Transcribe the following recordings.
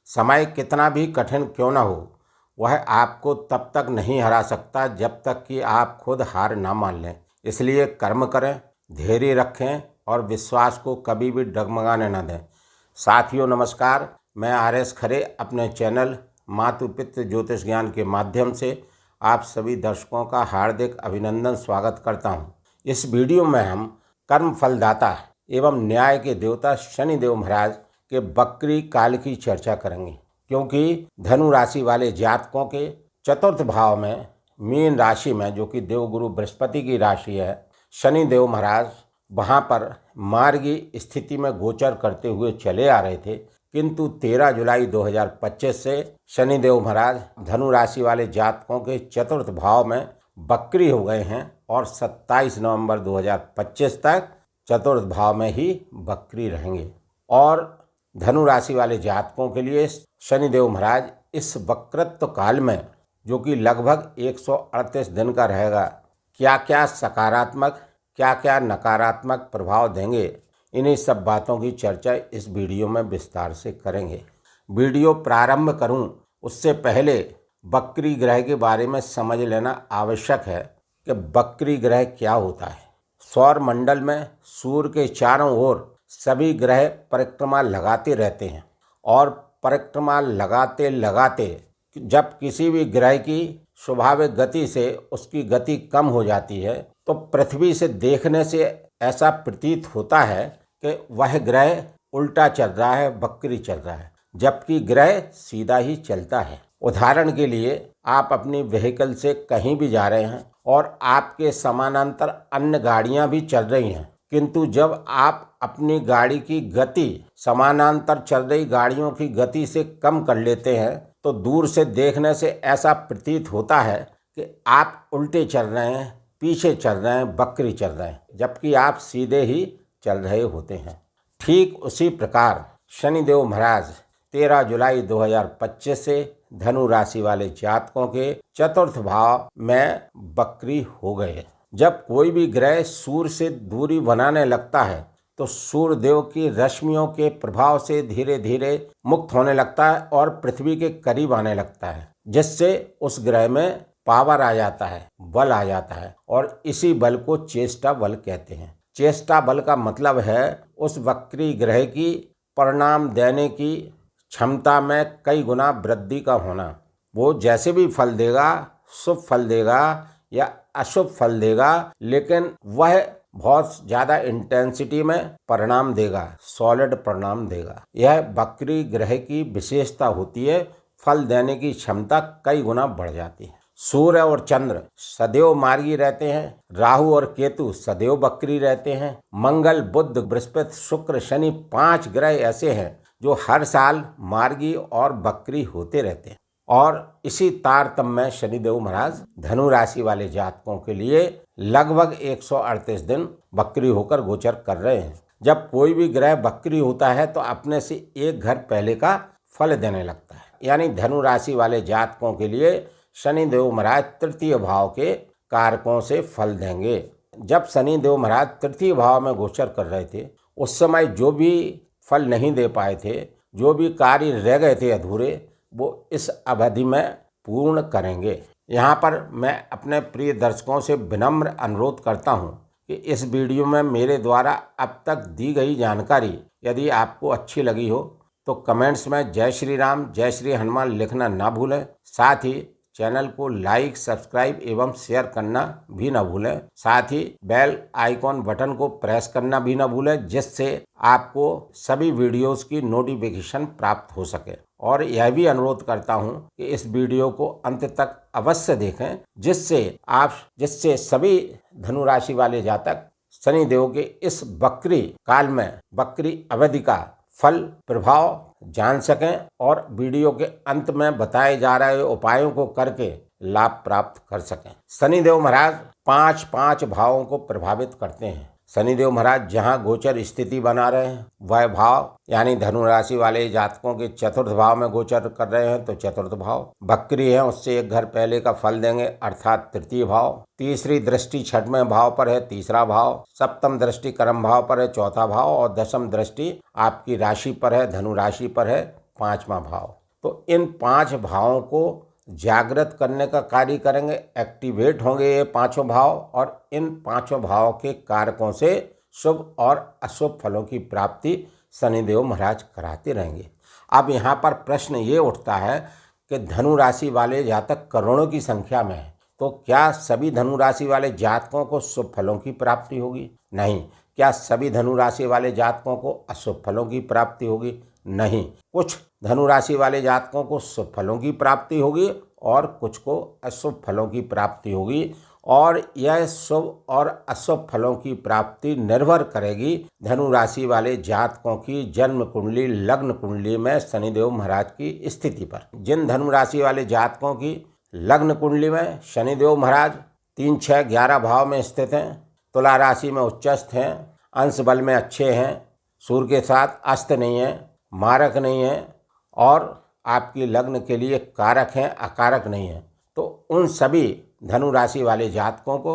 समय कितना भी कठिन क्यों न हो, वह आपको तब तक नहीं हरा सकता जब तक कि आप खुद हार ना मान लें। इसलिए कर्म करें, धैर्य रखें और विश्वास को कभी भी डगमगाने न दें। साथियों नमस्कार, मैं आर.एस. खरे अपने चैनल मातु पितृ ज्योतिष ज्ञान के माध्यम से आप सभी दर्शकों का हार्दिक अभिनंदन स्वागत करता हूं। इस वीडियो में हम कर्म फलदाता एवं न्याय के देवता शनिदेव महाराज के बकरी काल की चर्चा करेंगे, क्योंकि धनु राशि वाले जातकों के चतुर्थ भाव में मीन राशि में, जो कि देवगुरु बृहस्पति की राशि है, शनिदेव महाराज वहां पर मार्गी स्थिति में गोचर करते हुए चले आ रहे थे। किंतु 13 जुलाई 2025 से शनिदेव महाराज धनु राशि वाले जातकों के चतुर्थ भाव में बकरी हो गए हैं और 27 नवंबर 2025 तक चतुर्थ भाव में ही बकरी रहेंगे। और धनु राशि वाले जातकों के लिए शनिदेव महाराज इस वक्रत्व काल में, जो कि लगभग 138 दिन का रहेगा, क्या क्या सकारात्मक क्या क्या नकारात्मक प्रभाव देंगे, इन्हीं सब बातों की चर्चा इस वीडियो में विस्तार से करेंगे। वीडियो प्रारंभ करूं उससे पहले बकरी ग्रह के बारे में समझ लेना आवश्यक है कि बकरी ग्रह क्या होता है। सौर मंडल में सूर्य के चारों ओर सभी ग्रह परिक्रमा लगाते रहते हैं और परिक्रमा लगाते लगाते जब किसी भी ग्रह की स्वाभाविक गति से उसकी गति कम हो जाती है तो पृथ्वी से देखने से ऐसा प्रतीत होता है कि वह ग्रह उल्टा चल रहा है, बकरी चल रहा है, जबकि ग्रह सीधा ही चलता है। उदाहरण के लिए आप अपनी व्हीकल से कहीं भी जा रहे हैं और आपके समानांतर अन्य गाड़ियां भी चल रही हैं, किंतु जब आप अपनी गाड़ी की गति समानांतर चल रही गाड़ियों की गति से कम कर लेते हैं तो दूर से देखने से ऐसा प्रतीत होता है कि आप उल्टे चल रहे हैं, पीछे चल रहे हैं, बकरी चल रहे हैं, जबकि आप सीधे ही चल रहे होते हैं। ठीक उसी प्रकार शनिदेव महाराज 13 जुलाई 2025 से धनु राशि वाले जातकों के चतुर्थ भाव में बकरी हो गए। जब कोई भी ग्रह सूर्य से दूरी बनाने लगता है तो सूर्य देव की रश्मियों के प्रभाव से धीरे धीरे मुक्त होने लगता है और पृथ्वी के करीब आने लगता है, जिससे उस ग्रह में पावर आ जाता है, बल आ जाता है, और इसी बल को चेष्टा बल कहते हैं। चेष्टा बल का मतलब है उस वक्री ग्रह की परिणाम देने की क्षमता में कई गुना वृद्धि का होना। वो जैसे भी फल देगा, शुभ फल देगा या अशुभ फल देगा, लेकिन वह बहुत ज़्यादा इंटेंसिटी में परिणाम देगा, सॉलिड परिणाम देगा। यह बकरी ग्रह की विशेषता होती है, फल देने की क्षमता कई गुना बढ़ जाती है। सूर्य और चंद्र सदैव मार्गी रहते हैं, राहु और केतु सदैव बकरी रहते हैं, मंगल, बुध, बृहस्पति, शुक्र, शनि 5 ग्रह ऐसे हैं जो हर साल मार्गी और बकरी होते रहते हैं। और इसी तारतम्य में शनिदेव महाराज धनु राशि वाले जातकों के लिए लगभग 138 दिन बकरी होकर गोचर कर रहे हैं। जब कोई भी ग्रह बकरी होता है तो अपने से एक घर पहले का फल देने लगता है। यानी धनु राशि वाले जातकों के लिए शनिदेव महाराज तृतीय भाव के कारकों से फल देंगे। जब शनिदेव महाराज तृतीय भाव में गोचर कर रहे थे उस समय जो भी फल नहीं दे पाए थे, जो भी कार्य रह गए थे अधूरे, वो इस अवधि में पूर्ण करेंगे। यहाँ पर मैं अपने प्रिय दर्शकों से विनम्र अनुरोध करता हूँ कि इस वीडियो में मेरे द्वारा अब तक दी गई जानकारी यदि आपको अच्छी लगी हो तो कमेंट्स में जय श्री राम, जय श्री हनुमान लिखना ना भूलें। साथ ही चैनल को लाइक, सब्सक्राइब एवं शेयर करना भी ना भूलें। साथ ही बेल आइकॉन बटन को प्रेस करना भी ना भूलें, जिससे आपको सभी वीडियोस की नोटिफिकेशन प्राप्त हो सके। और यह भी अनुरोध करता हूं कि इस वीडियो को अंत तक अवश्य देखें, जिससे सभी धनु राशि वाले जातक शनिदेव के इस बकरी काल में, बकरी अवधि का फल प्रभाव जान सकें और वीडियो के अंत में बताए जा रहे उपायों को करके लाभ प्राप्त कर सकें। शनिदेव महाराज 5 भावों को प्रभावित करते हैं। शनिदेव महाराज जहां गोचर स्थिति बना रहे हैं वह भाव, यानी धनु राशि वाले जातकों के चतुर्थ भाव में गोचर कर रहे हैं तो चतुर्थ भाव, बकरी है उससे एक घर पहले का फल देंगे अर्थात तृतीय भाव, तीसरी दृष्टि छठवें भाव पर है तीसरा भाव, सप्तम दृष्टि कर्म भाव पर है चौथा भाव और दशम दृष्टि आपकी राशि पर है, धनु राशि पर है 5वां भाव। तो इन 5 भावों को जागृत करने का कार्य करेंगे, एक्टिवेट होंगे ये 5 भाव, और इन 5 भावों के कारकों से शुभ और अशुभ फलों की प्राप्ति शनिदेव महाराज कराते रहेंगे। अब यहाँ पर प्रश्न ये उठता है कि धनु राशि वाले जातक करोड़ों की संख्या में हैं, तो क्या सभी धनु राशि वाले जातकों को शुभ फलों की प्राप्ति होगी? नहीं। क्या सभी धनु राशि वाले जातकों को अशुभ फलों की प्राप्ति होगी? नहीं। कुछ धनु राशि वाले जातकों को शुभ फलों की प्राप्ति होगी और कुछ को अशुभ फलों की प्राप्ति होगी, और यह शुभ और अशुभ फलों की प्राप्ति निर्भर करेगी धनु राशि वाले जातकों की जन्म कुंडली, लग्न कुंडली में शनिदेव महाराज की स्थिति पर। जिन धनु राशि वाले जातकों की लग्न कुंडली में शनिदेव महाराज 3, 6, 11 भाव में स्थित हैं, तुला राशि में उच्चस्थ हैं, अंश बल में अच्छे हैं, सूर्य के साथ अस्त नहीं है, मारक नहीं है, और आपकी लग्न के लिए कारक हैं, अकारक नहीं है, तो उन सभी धनु राशि वाले जातकों को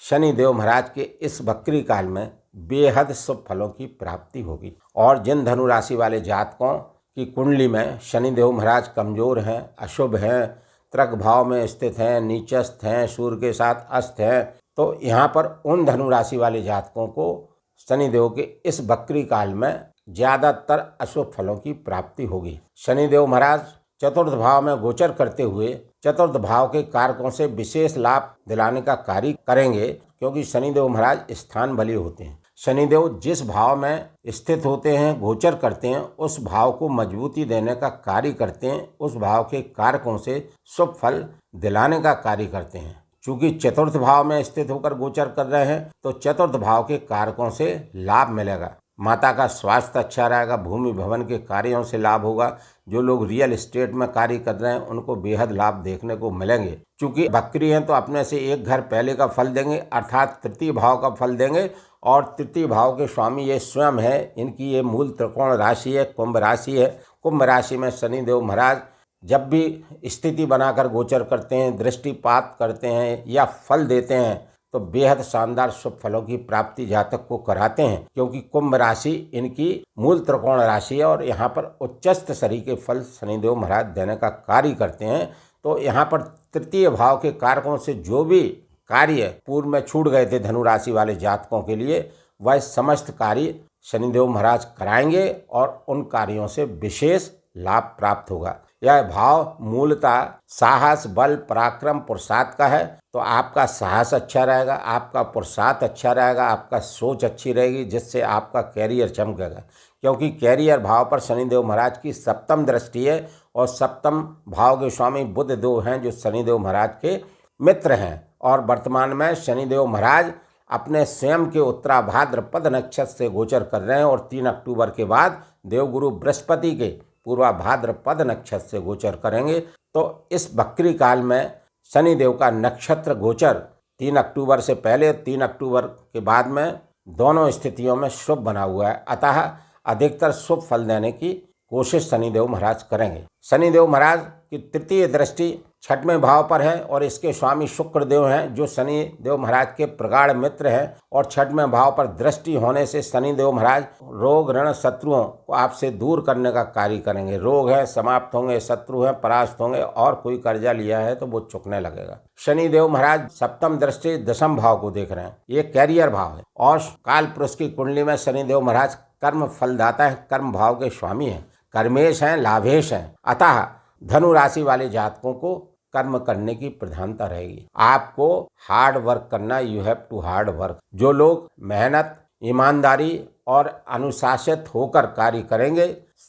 शनिदेव महाराज के इस वक्री काल में बेहद शुभ फलों की प्राप्ति होगी। और जिन धनु राशि वाले जातकों की कुंडली में शनिदेव महाराज कमजोर हैं, अशुभ हैं, त्रक भाव में स्थित हैं, नीचस्थ हैं, सूर्य के साथ अस्त हैं, तो यहाँ पर उन धनु राशि वाले जातकों को शनिदेव के इस वक्री काल में ज़्यादातर अशुभ फलों की प्राप्ति होगी। शनिदेव महाराज चतुर्थ भाव में गोचर करते हुए चतुर्थ भाव के कारकों से विशेष लाभ दिलाने का कार्य करेंगे, क्योंकि शनिदेव महाराज स्थान बली होते हैं। शनिदेव जिस भाव में स्थित होते हैं, गोचर करते हैं, उस भाव को मजबूती देने का कार्य करते हैं, उस भाव के कारकों से शुभ फल दिलाने का कार्य करते हैं। चूंकि चतुर्थ भाव में स्थित होकर गोचर कर रहे हैं, तो चतुर्थ भाव के कारकों से लाभ मिलेगा। माता का स्वास्थ्य अच्छा रहेगा, भूमि भवन के कार्यों से लाभ होगा। जो लोग रियल एस्टेट में कार्य कर रहे हैं उनको बेहद लाभ देखने को मिलेंगे। चूंकि बकरी हैं तो अपने से एक घर पहले का फल देंगे, अर्थात तृतीय भाव का फल देंगे, और तृतीय भाव के स्वामी ये स्वयं है। इनकी ये मूल त्रिकोण राशि है, कुंभ राशि है। कुंभ राशि में शनिदेव महाराज जब भी स्थिति बनाकर गोचर करते हैं, दृष्टिपात करते हैं या फल देते हैं, तो बेहद शानदार शुभ फलों की प्राप्ति जातक को कराते हैं, क्योंकि कुंभ राशि इनकी मूल त्रिकोण राशि है और यहाँ पर उच्चस्थ शरीर के फल शनिदेव महाराज देने का कार्य करते हैं। तो यहाँ पर तृतीय भाव के कारकों से जो भी कार्य पूर्व में छूट गए थे धनु राशि वाले जातकों के लिए, वह समस्त कार्य शनिदेव महाराज कराएंगे और उन कार्यों से विशेष लाभ प्राप्त होगा। यह भाव मूलतः साहस, बल, पराक्रम, पुरुषार्थ का है। तो आपका साहस अच्छा रहेगा, आपका पुरुषार्थ अच्छा रहेगा, आपका सोच अच्छी रहेगी, जिससे आपका कैरियर चमकेगा। क्योंकि कैरियर भाव पर शनिदेव महाराज की सप्तम दृष्टि है, और सप्तम भाव के स्वामी बुध देव हैं, जो शनिदेव महाराज के मित्र हैं। और वर्तमान में शनिदेव महाराज अपने स्वयं के उत्तराभाद्रपद नक्षत्र से गोचर कर रहे हैं, और 3 अक्टूबर के बाद देवगुरु बृहस्पति के पूर्वाभाद्रपद नक्षत्र से गोचर करेंगे। तो इस वक्री काल में शनिदेव का नक्षत्र गोचर 3 अक्टूबर से पहले, 3 अक्टूबर के बाद में दोनों स्थितियों में शुभ बना हुआ है। अतः अधिकतर शुभ फल देने की कोशिश शनिदेव महाराज करेंगे। शनिदेव महाराज की तृतीय दृष्टि 6वें भाव पर है, और इसके स्वामी शुक्रदेव हैं, जो शनिदेव महाराज के प्रगाढ़ मित्र हैं। और 6वें भाव पर दृष्टि होने से शनिदेव महाराज रोग, ऋण, शत्रुओं को आपसे दूर करने का कार्य करेंगे। रोग है समाप्त होंगे, शत्रु हैं परास्त होंगे, और कोई कर्जा लिया है तो वो चुकने लगेगा। शनिदेव महाराज सप्तम दृष्टि 10वें भाव को देख रहे हैं, ये कैरियर भाव है। और काल पुरुष की कुंडली में शनिदेव महाराज कर्म फलदाता है, कर्म भाव के स्वामी हैं, कर्मेश हैं, लाभेश हैं। अतः धनु राशि वाले जातकों को कर्म करने की प्रधानता रहेगी। आपको हार्ड वर्क करना, you have to hard work. जो लोग मेहनत, ईमानदारी और अनुशासित होकर कार्य करेंगे,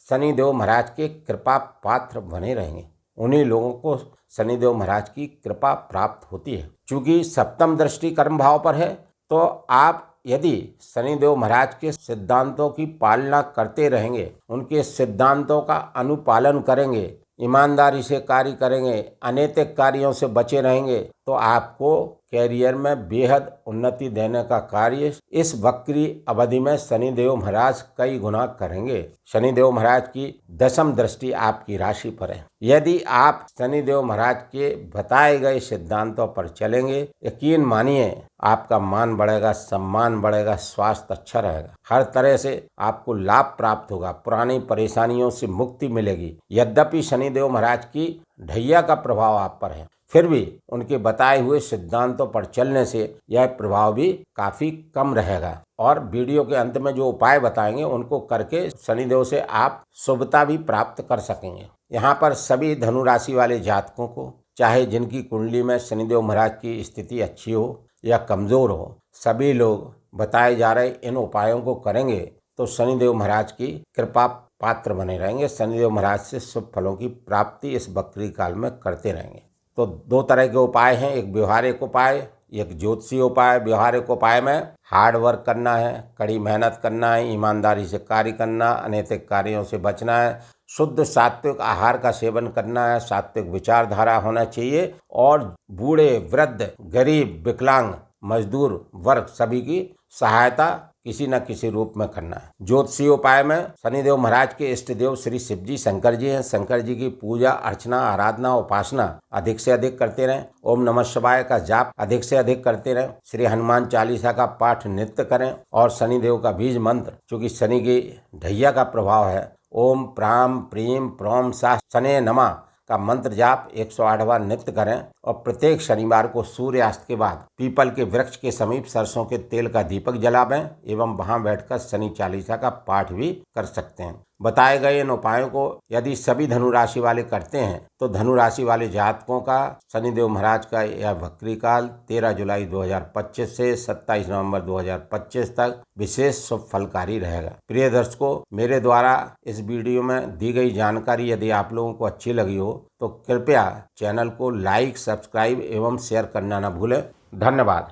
शनिदेव महाराज के कृपा पात्र बने रहेंगे। उन्हीं लोगों को शनिदेव महाराज की कृपा प्राप्त होती है। चूंकि सप्तम दृष्टि कर्म भाव पर है, तो आप यदि शनिदेव महाराज के सिद्धांतों की पालना करते रहेंगे, उनके सिद्धांतों का अनुपालन करेंगे, ईमानदारी से कार्य करेंगे, अनैतिक कार्यों से बचे रहेंगे, तो आपको कैरियर में बेहद उन्नति देने का कार्य इस वक्री अवधि में शनिदेव महाराज कई गुना करेंगे। शनिदेव महाराज की दशम दृष्टि आपकी राशि पर है। यदि आप शनिदेव महाराज के बताए गए सिद्धांतों पर चलेंगे, यकीन मानिए आपका मान बढ़ेगा, सम्मान बढ़ेगा, स्वास्थ्य अच्छा रहेगा, हर तरह से आपको लाभ प्राप्त होगा, पुरानी परेशानियों से मुक्ति मिलेगी। यद्यपि शनिदेव महाराज की ढैया का प्रभाव आप पर है, फिर भी उनके बताए हुए सिद्धांतों पर चलने से यह प्रभाव भी काफी कम रहेगा। और वीडियो के अंत में जो उपाय बताएंगे उनको करके शनिदेव से आप शुभता भी प्राप्त कर सकेंगे। यहाँ पर सभी धनु राशि वाले जातकों को, चाहे जिनकी कुंडली में शनिदेव महाराज की स्थिति अच्छी हो या कमजोर हो, सभी लोग बताए जा रहे इन उपायों को करेंगे तो शनिदेव महाराज की कृपा पात्र बने रहेंगे। शनिदेव महाराज से शुभ फलों की प्राप्ति इस बकरी काल में करते रहेंगे। तो दो तरह के उपाय हैं, एक व्यवहारिक उपाय, एक ज्योतिषीय उपाय। व्यवहारिक उपाय में हार्ड वर्क करना है, कड़ी मेहनत करना है, ईमानदारी से कार्य करना, अनैतिक कार्यों से बचना है, शुद्ध सात्विक आहार का सेवन करना है, सात्विक विचारधारा होना चाहिए और बूढ़े, वृद्ध, गरीब, विकलांग, मजदूर वर्ग सभी की सहायता किसी न किसी रूप में करना है। ज्योतिषीय उपाय में शनिदेव महाराज के इष्ट देव श्री शिवजी शंकर जी हैं। शंकर जी की पूजा अर्चना, आराधना, उपासना अधिक से अधिक करते रहें। ओम नमः शिवाय का जाप अधिक से अधिक करते रहें। श्री हनुमान चालीसा का पाठ नित्य करें और शनिदेव का बीज मंत्र, चूंकि शनि की ढैया का प्रभाव है, ओम प्राम प्रीम प्रोम सा शने नमः का मंत्र जाप 108 बार नित्य करें और प्रत्येक शनिवार को सूर्यास्त के बाद पीपल के वृक्ष के समीप सरसों के तेल का दीपक जलावें एवं वहां बैठकर शनि चालीसा का पाठ भी कर सकते हैं। बताए गए इन उपायों को यदि सभी धनु राशि वाले करते हैं तो धनु राशि वाले जातकों का शनिदेव महाराज का यह वक्री काल 13 जुलाई 2025 से 27 नवंबर 2025 तक विशेष शुभ फलकारी रहेगा। प्रिय दर्शकों, मेरे द्वारा इस वीडियो में दी गई जानकारी यदि आप लोगों को अच्छी लगी हो तो कृपया चैनल को लाइक, सब्सक्राइब एवं शेयर करना न भूलें। धन्यवाद।